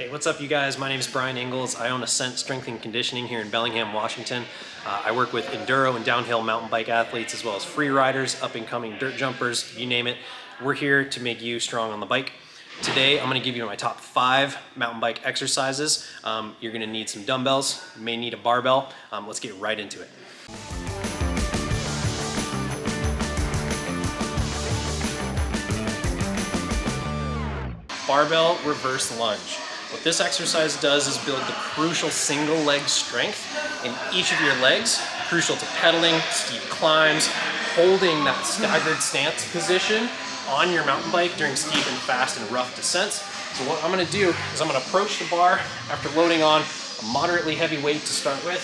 Hey, what's up you guys? My name is Brian Ingalls. I own Ascent Strength and Conditioning here in Bellingham, Washington. I work with enduro and downhill mountain bike athletes as well as free riders, up and coming dirt jumpers, you name it. We're here to make you strong on the bike. Today, I'm gonna give you my top 5 mountain bike exercises. You're gonna need some dumbbells, you may need a barbell. Let's get right into it. Barbell reverse lunge. What this exercise does is build the crucial single leg strength in each of your legs, crucial to pedaling, steep climbs, holding that staggered stance position on your mountain bike during steep and fast and rough descents. So what I'm gonna do is I'm gonna approach the bar after loading on a moderately heavy weight to start with.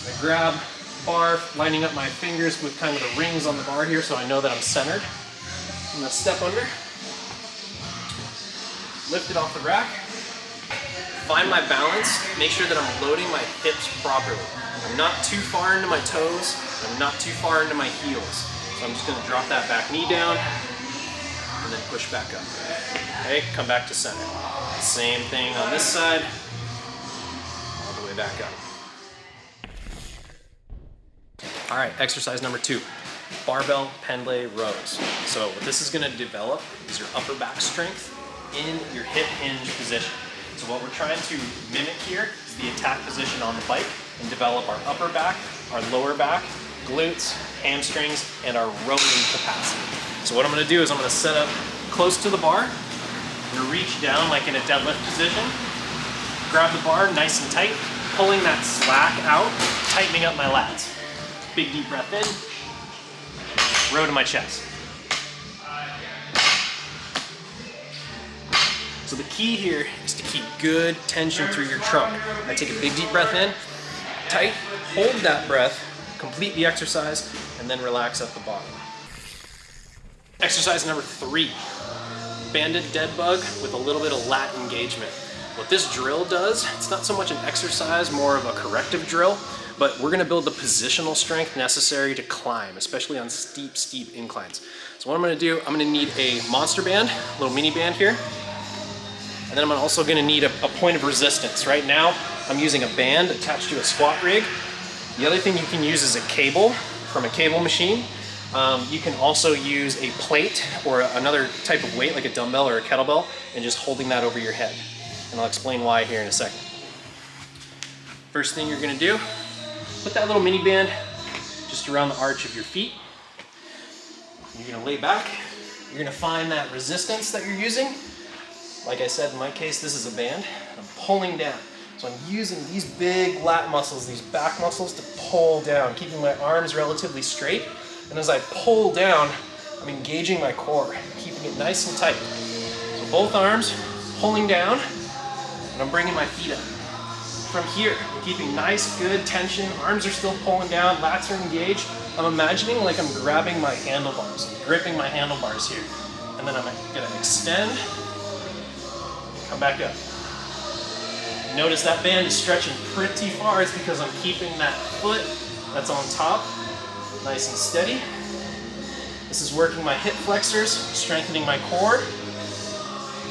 I grab the bar, lining up my fingers with kind of the rings on the bar here so I know that I'm centered. I'm gonna step under. Lift it off the rack, find my balance, make sure that I'm loading my hips properly. I'm not too far into my toes, I'm not too far into my heels. So I'm just gonna drop that back knee down and then push back up. Okay, come back to center. Same thing on this side, all the way back up. All right, exercise number 2, barbell pendlay rows. So what this is gonna develop is your upper back strength in your hip hinge position. So what we're trying to mimic here is the attack position on the bike and develop our upper back, our lower back, glutes, hamstrings, and our rowing capacity. So what I'm gonna do is I'm gonna set up close to the bar. I'm gonna reach down like in a deadlift position, grab the bar nice and tight, pulling that slack out, tightening up my lats. Big deep breath in, row to my chest. So the key here is to keep good tension through your trunk. I take a big deep breath in, tight, hold that breath, complete the exercise, and then relax at the bottom. Exercise number 3, Bandit dead bug with a little bit of lat engagement. What this drill does, it's not so much an exercise, more of a corrective drill, but we're gonna build the positional strength necessary to climb, especially on steep inclines. So what I'm gonna do, I'm gonna need a monster band, a little mini band here. And then I'm also gonna need a point of resistance. Right now, I'm using a band attached to a squat rig. The other thing you can use is a cable from a cable machine. You can also use a plate or another type of weight like a dumbbell or a kettlebell and just holding that over your head. And I'll explain why here in a second. First thing you're gonna do, put that little mini band just around the arch of your feet. You're gonna lay back. You're gonna find that resistance that you're using. Like I said, in my case, this is a band. I'm pulling down. So I'm using these big lat muscles, these back muscles to pull down, keeping my arms relatively straight. And as I pull down, I'm engaging my core, keeping it nice and tight. So both arms pulling down, and I'm bringing my feet up. From here, keeping nice, good tension. Arms are still pulling down, lats are engaged. I'm imagining like I'm grabbing my handlebars, I'm gripping my handlebars here. And then I'm gonna extend, come back up. Notice that band is stretching pretty far. It's because I'm keeping that foot that's on top nice and steady. This is working my hip flexors, strengthening my core,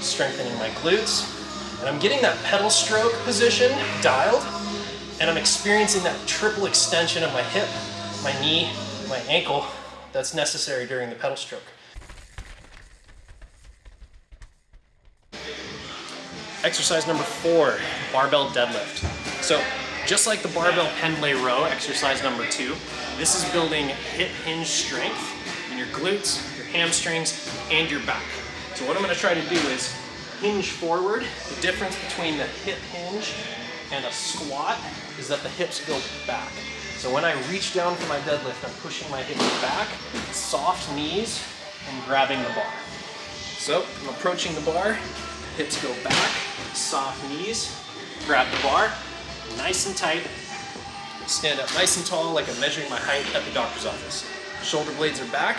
strengthening my glutes. And I'm getting that pedal stroke position dialed, and I'm experiencing that triple extension of my hip, my knee, my ankle that's necessary during the pedal stroke. Exercise number 4, barbell deadlift. So just like the barbell pendlay row, exercise number 2, this is building hip hinge strength in your glutes, your hamstrings, and your back. So what I'm gonna try to do is hinge forward. The difference between the hip hinge and a squat is that the hips go back. So when I reach down for my deadlift, I'm pushing my hips back, soft knees, and grabbing the bar. So I'm approaching the bar, hips go back, soft knees, grab the bar, nice and tight, stand up nice and tall like I'm measuring my height at the doctor's office. Shoulder blades are back,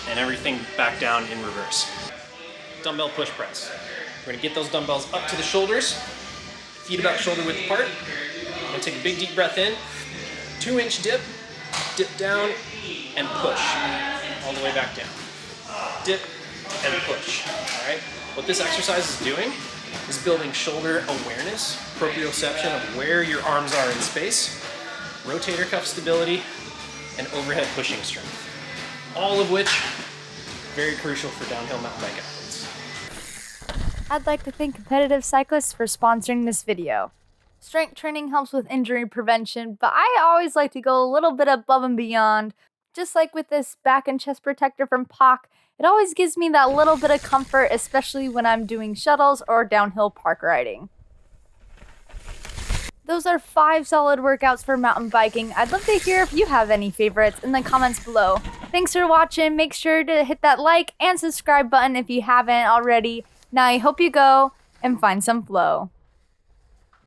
and everything back down in reverse. Dumbbell push press. We're gonna get those dumbbells up to the shoulders, feet about shoulder width apart. I'm gonna take a big deep breath in, 2-inch dip, dip down, and push, all the way back down. Dip, and push, all right? What this exercise is doing is building shoulder awareness, proprioception of where your arms are in space, rotator cuff stability, and overhead pushing strength. All of which, very crucial for downhill mountain bike athletes. I'd like to thank Competitive Cyclists for sponsoring this video. Strength training helps with injury prevention, but I always like to go a little bit above and beyond. Just like with this back and chest protector from POC, it always gives me that little bit of comfort, especially when I'm doing shuttles or downhill park riding. Those are 5 solid workouts for mountain biking. I'd love to hear if you have any favorites in the comments below. Thanks for watching. Make sure to hit that like and subscribe button if you haven't already. Now I hope you go and find some flow.